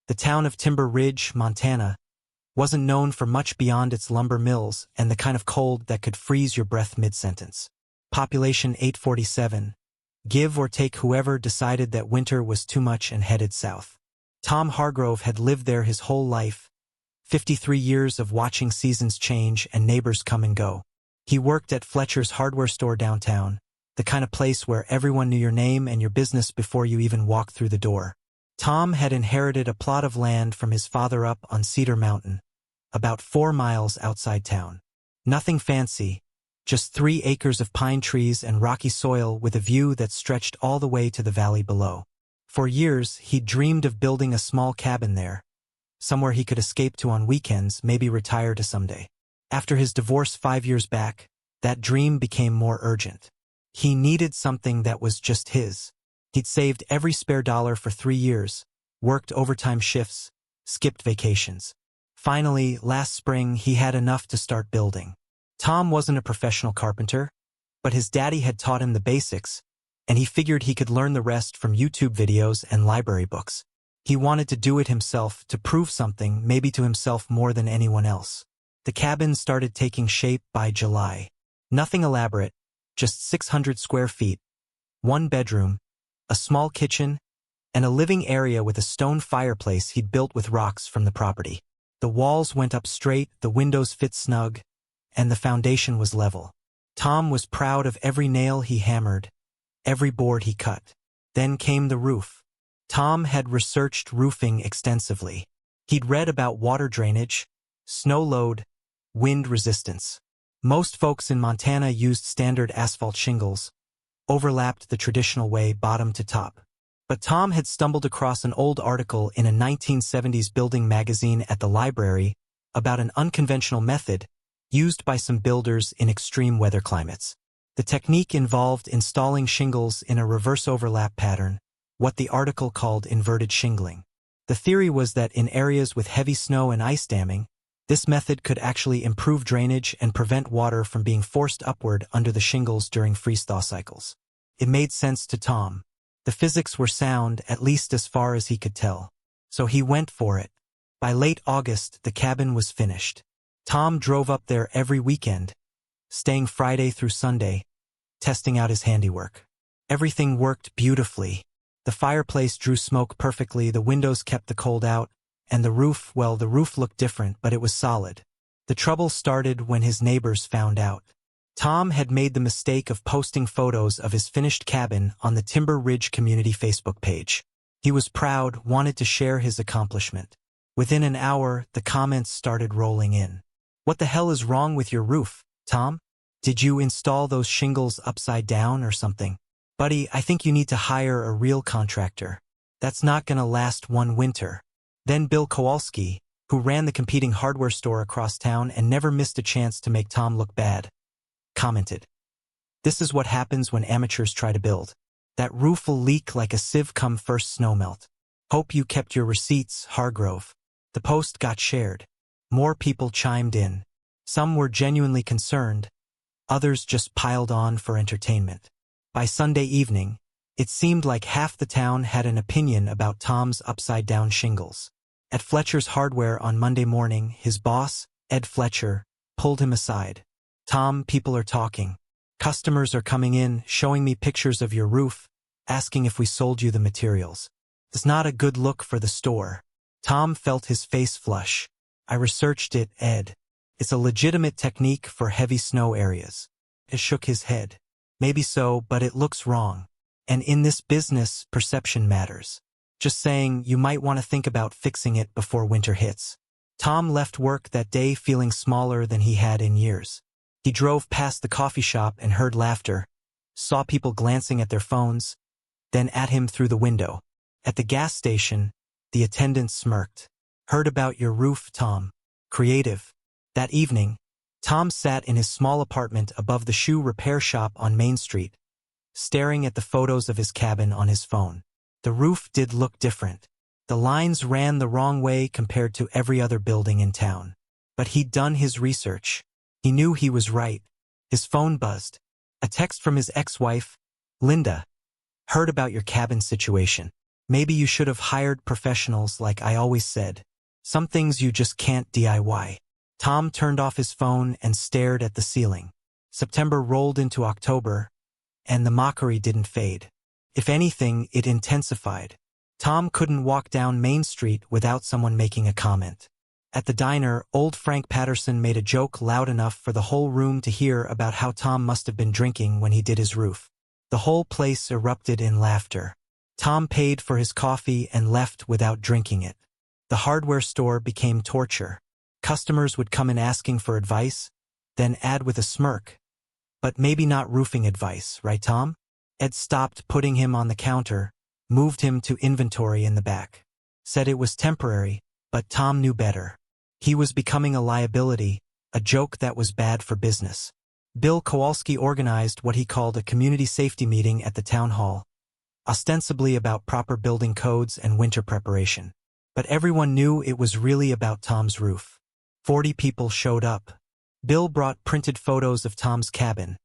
The town of Timber Ridge, Montana, wasn't known for much beyond its lumber mills and the kind of cold that could freeze your breath mid-sentence. Population 847. Give or take whoever decided that winter was too much and headed south. Tom Hargrove had lived there his whole life, 53 years of watching seasons change and neighbors come and go. He worked at Fletcher's hardware store downtown, the kind of place where everyone knew your name and your business before you even walked through the door. Tom had inherited a plot of land from his father up on Cedar Mountain, about 4 miles outside town. Nothing fancy, just 3 acres of pine trees and rocky soil with a view that stretched all the way to the valley below. For years, he'd dreamed of building a small cabin there, somewhere he could escape to on weekends, maybe retire to someday. After his divorce 5 years back, that dream became more urgent. He needed something that was just his. He'd saved every spare dollar for 3 years, worked overtime shifts, skipped vacations. Finally, last spring, he had enough to start building. Tom wasn't a professional carpenter, but his daddy had taught him the basics, and he figured he could learn the rest from YouTube videos and library books. He wanted to do it himself, to prove something, maybe to himself more than anyone else. The cabin started taking shape by July. Nothing elaborate, just 600 square feet, 1 bedroom, a small kitchen, and a living area with a stone fireplace he'd built with rocks from the property. The walls went up straight, the windows fit snug, and the foundation was level. Tom was proud of every nail he hammered, every board he cut. Then came the roof. Tom had researched roofing extensively. He'd read about water drainage, snow load, wind resistance. Most folks in Montana used standard asphalt shingles, overlapped the traditional way bottom to top. But Tom had stumbled across an old article in a 1970s building magazine at the library about an unconventional method used by some builders in extreme weather climates. The technique involved installing shingles in a reverse overlap pattern, what the article called inverted shingling. The theory was that in areas with heavy snow and ice damming, this method could actually improve drainage and prevent water from being forced upward under the shingles during freeze-thaw cycles. It made sense to Tom. The physics were sound, at least as far as he could tell. So he went for it. By late August, the cabin was finished. Tom drove up there every weekend, staying Friday through Sunday, testing out his handiwork. Everything worked beautifully. The fireplace drew smoke perfectly, the windows kept the cold out, and the roof, well, the roof looked different, but it was solid. The trouble started when his neighbors found out. Tom had made the mistake of posting photos of his finished cabin on the Timber Ridge community Facebook page. He was proud, wanted to share his accomplishment. Within an hour, the comments started rolling in. "What the hell is wrong with your roof, Tom? Did you install those shingles upside down or something? Buddy, I think you need to hire a real contractor. That's not gonna last one winter." Then Bill Kowalski, who ran the competing hardware store across town and never missed a chance to make Tom look bad, commented, "This is what happens when amateurs try to build. That roof will leak like a sieve come first snowmelt. Hope you kept your receipts, Hargrove." The post got shared. More people chimed in. Some were genuinely concerned, others just piled on for entertainment. By Sunday evening, it seemed like half the town had an opinion about Tom's upside-down shingles. At Fletcher's Hardware on Monday morning, his boss, Ed Fletcher, pulled him aside. "Tom, people are talking. Customers are coming in, showing me pictures of your roof, asking if we sold you the materials. It's not a good look for the store." Tom felt his face flush. "I researched it, Ed. It's a legitimate technique for heavy snow areas." Ed shook his head. "Maybe so, but it looks wrong. And in this business, perception matters. Just saying, you might want to think about fixing it before winter hits." Tom left work that day feeling smaller than he had in years. He drove past the coffee shop and heard laughter, saw people glancing at their phones, then at him through the window. At the gas station, the attendant smirked. "Heard about your roof, Tom. Creative." That evening, Tom sat in his small apartment above the shoe repair shop on Main Street, staring at the photos of his cabin on his phone. The roof did look different. The lines ran the wrong way compared to every other building in town. But he'd done his research. He knew he was right. His phone buzzed. A text from his ex-wife, Linda. "Heard about your cabin situation. Maybe you should have hired professionals like I always said. Some things you just can't DIY. Tom turned off his phone and stared at the ceiling. September rolled into October, and the mockery didn't fade. If anything, it intensified. Tom couldn't walk down Main Street without someone making a comment. At the diner, old Frank Patterson made a joke loud enough for the whole room to hear about how Tom must have been drinking when he did his roof. The whole place erupted in laughter. Tom paid for his coffee and left without drinking it. The hardware store became torture. Customers would come in asking for advice, then add with a smirk, "But maybe not roofing advice, right, Tom?" Ed stopped putting him on the counter, moved him to inventory in the back. Said it was temporary, but Tom knew better. He was becoming a liability, a joke that was bad for business. Bill Kowalski organized what he called a community safety meeting at the town hall, ostensibly about proper building codes and winter preparation. But everyone knew it was really about Tom's roof. 40 people showed up. Bill brought printed photos of Tom's cabin,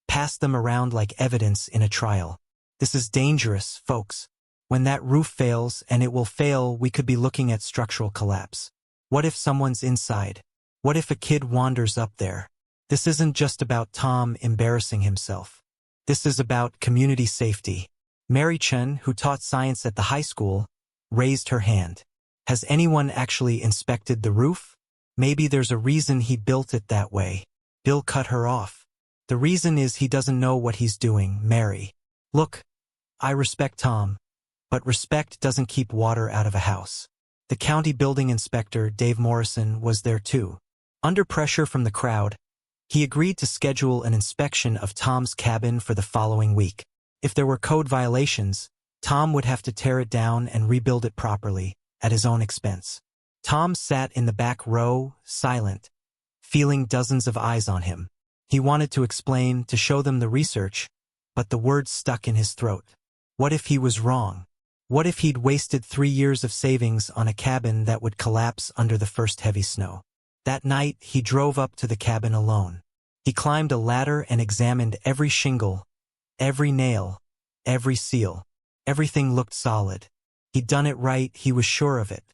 passed them around like evidence in a trial. "This is dangerous, folks. When that roof fails, and it will fail, we could be looking at structural collapse. What if someone's inside? What if a kid wanders up there? This isn't just about Tom embarrassing himself. This is about community safety." Mary Chen, who taught science at the high school, raised her hand. "Has anyone actually inspected the roof? Maybe there's a reason he built it that way." Bill cut her off. "The reason is he doesn't know what he's doing, Mary. Look, I respect Tom, but respect doesn't keep water out of a house." The county building inspector, Dave Morrison, was there too. Under pressure from the crowd, he agreed to schedule an inspection of Tom's cabin for the following week. If there were code violations, Tom would have to tear it down and rebuild it properly, at his own expense. Tom sat in the back row, silent, feeling dozens of eyes on him. He wanted to explain, to show them the research, but the words stuck in his throat. What if he was wrong? What if he'd wasted 3 years of savings on a cabin that would collapse under the first heavy snow? That night, he drove up to the cabin alone. He climbed a ladder and examined every shingle, every nail, every seal. Everything looked solid. He'd done it right, he was sure of it.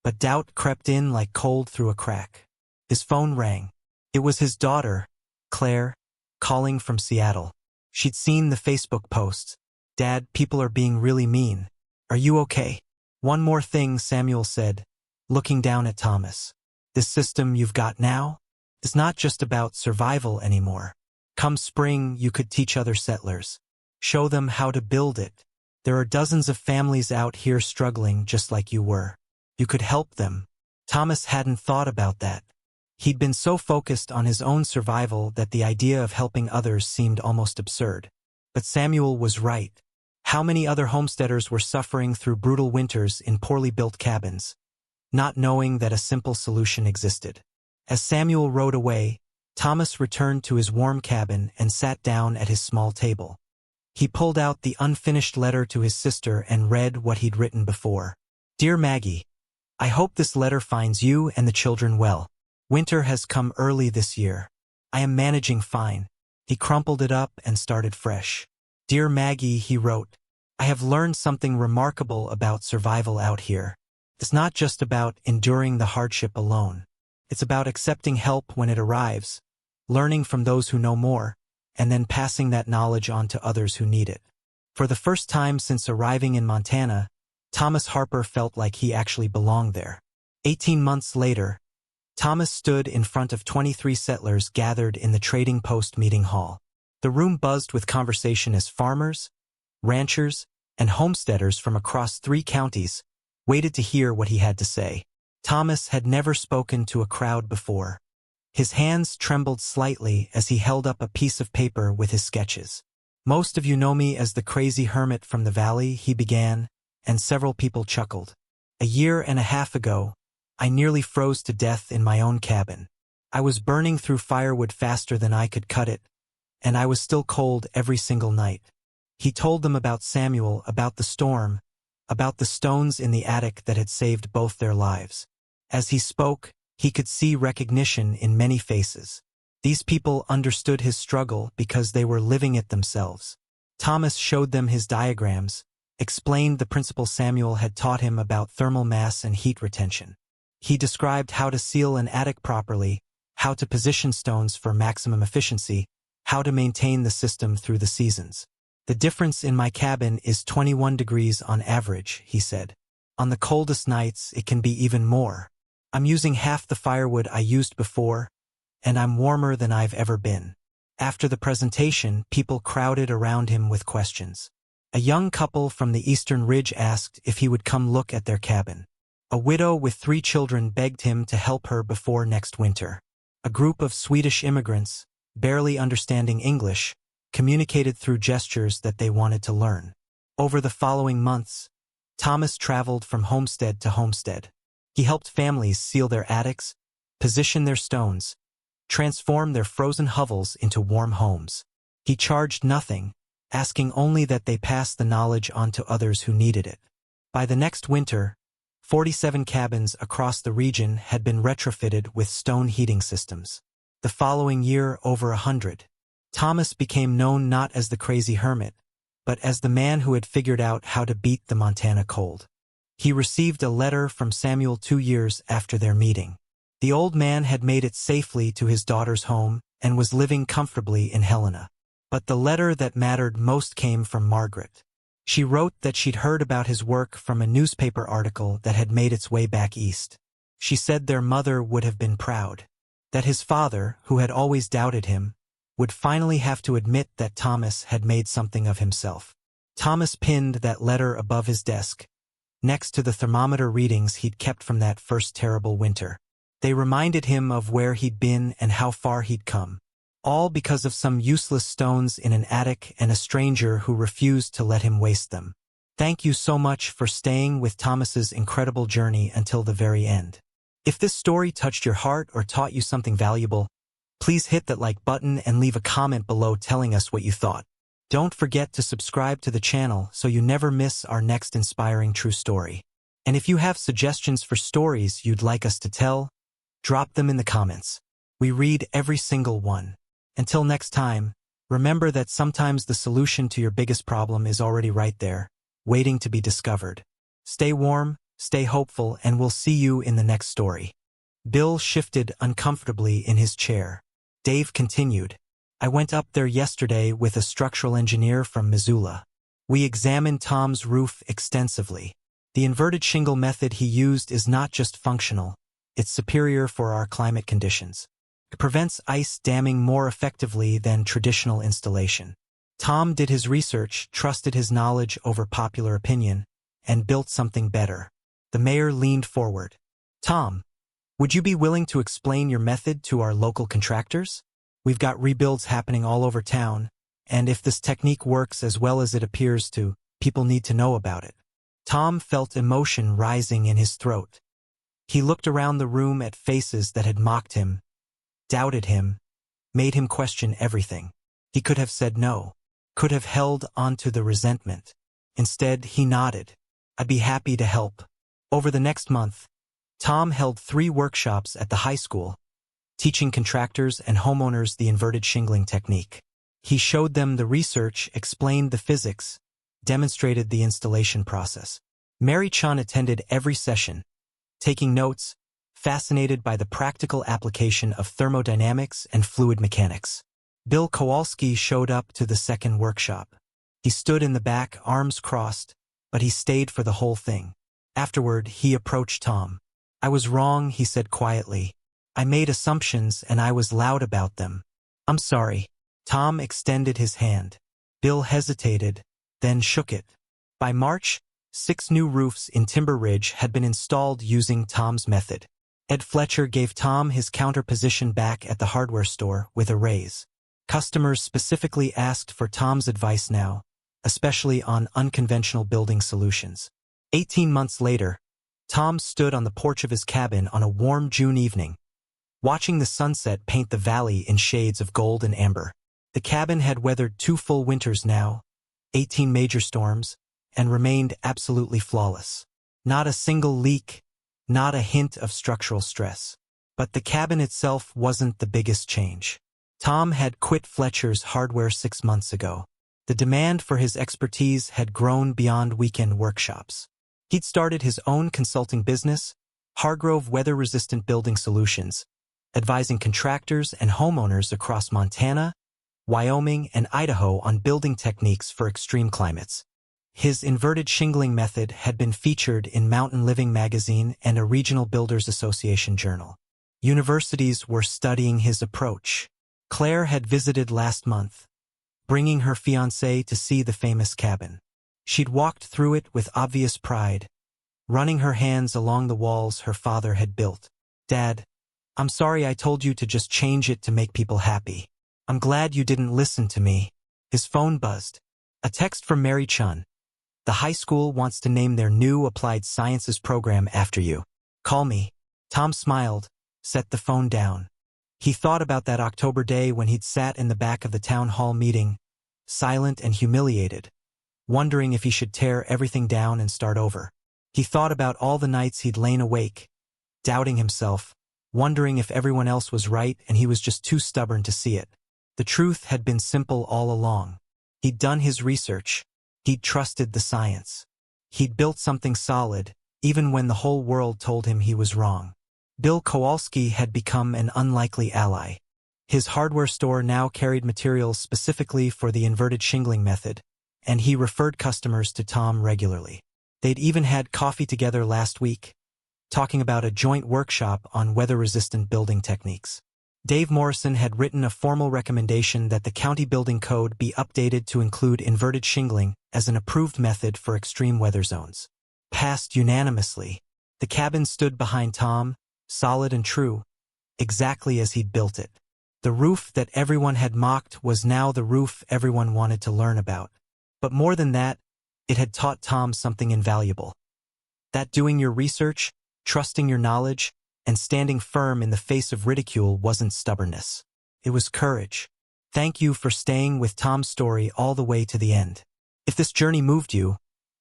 But doubt crept in like cold through a crack. His phone rang. It was his daughter, Claire, calling from Seattle. She'd seen the Facebook posts. "Dad, people are being really mean. Are you okay?" "One more thing," Samuel said, looking down at Thomas. "This system you've got now is not just about survival anymore. Come spring, you could teach other settlers. Show them how to build it. There are dozens of families out here struggling just like you were. You could help them." Thomas hadn't thought about that. He'd been so focused on his own survival that the idea of helping others seemed almost absurd. But Samuel was right. How many other homesteaders were suffering through brutal winters in poorly built cabins, not knowing that a simple solution existed? As Samuel rode away, Thomas returned to his warm cabin and sat down at his small table. He pulled out the unfinished letter to his sister and read what he'd written before. "Dear Maggie, I hope this letter finds you and the children well. Winter has come early this year. I am managing fine." He crumpled it up and started fresh. "Dear Maggie," he wrote, "I have learned something remarkable about survival out here. It's not just about enduring the hardship alone. It's about accepting help when it arrives, learning from those who know more, and then passing that knowledge on to others who need it." For the first time since arriving in Montana, Thomas Harper felt like he actually belonged there. 18 months later, Thomas stood in front of 23 settlers gathered in the Trading Post meeting hall. The room buzzed with conversation as farmers, ranchers, and homesteaders from across 3 counties waited to hear what he had to say. Thomas had never spoken to a crowd before. His hands trembled slightly as he held up a piece of paper with his sketches. "Most of you know me as the crazy hermit from the valley," he began, and several people chuckled. "A year and a half ago, I nearly froze to death in my own cabin. I was burning through firewood faster than I could cut it, and I was still cold every single night." He told them about Samuel, about the storm, about the stones in the attic that had saved both their lives. As he spoke, he could see recognition in many faces. These people understood his struggle because they were living it themselves. Thomas showed them his diagrams, explained the principle Samuel had taught him about thermal mass and heat retention. He described how to seal an attic properly, how to position stones for maximum efficiency, how to maintain the system through the seasons. The difference in my cabin is 21 degrees on average, he said. On the coldest nights, it can be even more. I'm using half the firewood I used before, and I'm warmer than I've ever been. After the presentation, people crowded around him with questions. A young couple from the Eastern Ridge asked if he would come look at their cabin. A widow with 3 children begged him to help her before next winter. A group of Swedish immigrants, barely understanding English, communicated through gestures that they wanted to learn. Over the following months, Thomas traveled from homestead to homestead. He helped families seal their attics, position their stones, transform their frozen hovels into warm homes. He charged nothing, asking only that they pass the knowledge on to others who needed it. By the next winter, 47 cabins across the region had been retrofitted with stone heating systems. The following year, over 100. Thomas became known not as the crazy hermit, but as the man who had figured out how to beat the Montana cold. He received a letter from Samuel 2 years after their meeting. The old man had made it safely to his daughter's home and was living comfortably in Helena. But the letter that mattered most came from Margaret. She wrote that she'd heard about his work from a newspaper article that had made its way back east. She said their mother would have been proud. That his father, who had always doubted him, would finally have to admit that Thomas had made something of himself. Thomas pinned that letter above his desk, next to the thermometer readings he'd kept from that first terrible winter. They reminded him of where he'd been and how far he'd come. All because of some useless stones in an attic and a stranger who refused to let him waste them. Thank you so much for staying with Thomas's incredible journey until the very end. If this story touched your heart or taught you something valuable, please hit that like button and leave a comment below telling us what you thought. Don't forget to subscribe to the channel so you never miss our next inspiring true story. And if you have suggestions for stories you'd like us to tell, drop them in the comments. We read every single one. Until next time, remember that sometimes the solution to your biggest problem is already right there, waiting to be discovered. Stay warm, stay hopeful, and we'll see you in the next story. Bill shifted uncomfortably in his chair. Dave continued. I went up there yesterday with a structural engineer from Missoula. We examined Tom's roof extensively. The inverted shingle method he used is not just functional, it's superior for our climate conditions. It prevents ice damming more effectively than traditional installation. Tom did his research, trusted his knowledge over popular opinion, and built something better. The mayor leaned forward. Tom, would you be willing to explain your method to our local contractors? We've got rebuilds happening all over town, and if this technique works as well as it appears to, people need to know about it. Tom felt emotion rising in his throat. He looked around the room at faces that had mocked him, doubted him, made him question everything. He could have said no, could have held onto the resentment. Instead, he nodded. I'd be happy to help. Over the next month, Tom held 3 workshops at the high school, teaching contractors and homeowners the inverted shingling technique. He showed them the research, explained the physics, demonstrated the installation process. Mary Chun attended every session, taking notes, fascinated by the practical application of thermodynamics and fluid mechanics. Bill Kowalski showed up to the second workshop. He stood in the back, arms crossed, but he stayed for the whole thing. Afterward, he approached Tom. I was wrong, he said quietly. I made assumptions and I was loud about them. I'm sorry. Tom extended his hand. Bill hesitated, then shook it. By March, 6 new roofs in Timber Ridge had been installed using Tom's method. Ed Fletcher gave Tom his counter position back at the hardware store with a raise. Customers specifically asked for Tom's advice now, especially on unconventional building solutions. 18 months later, Tom stood on the porch of his cabin on a warm June evening, watching the sunset paint the valley in shades of gold and amber. The cabin had weathered 2 full winters now, 18 major storms, and remained absolutely flawless. Not a single leak, not a hint of structural stress. But the cabin itself wasn't the biggest change. Tom had quit Fletcher's hardware 6 months ago. The demand for his expertise had grown beyond weekend workshops. He'd started his own consulting business, Hargrove Weather-Resistant Building Solutions, advising contractors and homeowners across Montana, Wyoming, and Idaho on building techniques for extreme climates. His inverted shingling method had been featured in Mountain Living magazine and a regional Builders Association journal. Universities were studying his approach. Claire had visited last month, bringing her fiancé to see the famous cabin. She'd walked through it with obvious pride, running her hands along the walls her father had built. "Dad, I'm sorry I told you to just change it to make people happy. I'm glad you didn't listen to me." His phone buzzed. A text from Mary Chun. "The high school wants to name their new applied sciences program after you. Call me." Tom smiled, set the phone down. He thought about that October day when he'd sat in the back of the town hall meeting, silent and humiliated, wondering if he should tear everything down and start over. He thought about all the nights he'd lain awake, doubting himself, wondering if everyone else was right and he was just too stubborn to see it. The truth had been simple all along. He'd done his research. He'd trusted the science. He'd built something solid, even when the whole world told him he was wrong. Bill Kowalski had become an unlikely ally. His hardware store now carried materials specifically for the inverted shingling method, and he referred customers to Tom regularly. They'd even had coffee together last week, talking about a joint workshop on weather-resistant building techniques. Dave Morrison had written a formal recommendation that the county building code be updated to include inverted shingling as an approved method for extreme weather zones. Passed unanimously. The cabin stood behind Tom, solid and true, exactly as he'd built it. The roof that everyone had mocked was now the roof everyone wanted to learn about. But more than that, it had taught Tom something invaluable. That doing your research, trusting your knowledge, and standing firm in the face of ridicule wasn't stubbornness. It was courage. Thank you for staying with Tom's story all the way to the end. If this journey moved you,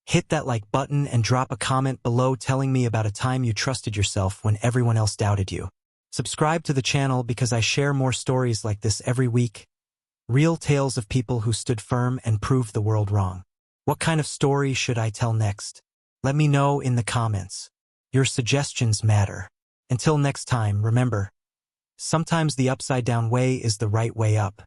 hit that like button and drop a comment below telling me about a time you trusted yourself when everyone else doubted you. Subscribe to the channel because I share more stories like this every week. Real tales of people who stood firm and proved the world wrong. What kind of story should I tell next? Let me know in the comments. Your suggestions matter. Until next time, remember, sometimes the upside down way is the right way up.